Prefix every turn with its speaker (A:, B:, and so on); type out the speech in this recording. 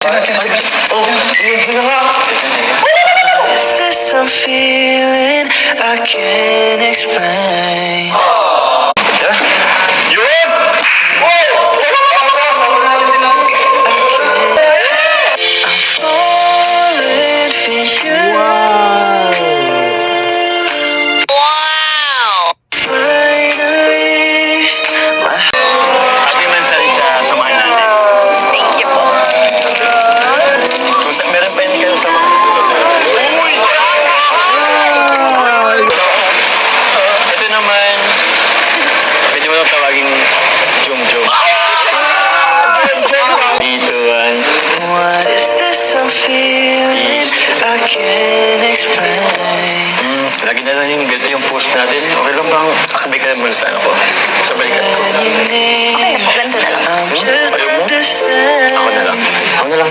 A: Is this some feeling I can't explain? I'm falling for you. Finally, my
B: Happy Mansari sa samahan natin.
C: Thank you po.
B: Kung meron pa yun kayo sa mga... Ito naman, pwede mo lang tawagin Jum-Jum. Dito,
A: what is this I'm feeling I can't explain?
B: lagi na lang yung ganito yung post natin. Okay lang bang akabay ka na muna sa ano ko? Sa balikat ko.
A: When you need,
C: Okay na po, ganito na lang.
A: I'm just
B: Ayaw mo?
A: not the same.
B: Ako na lang. Ako na lang.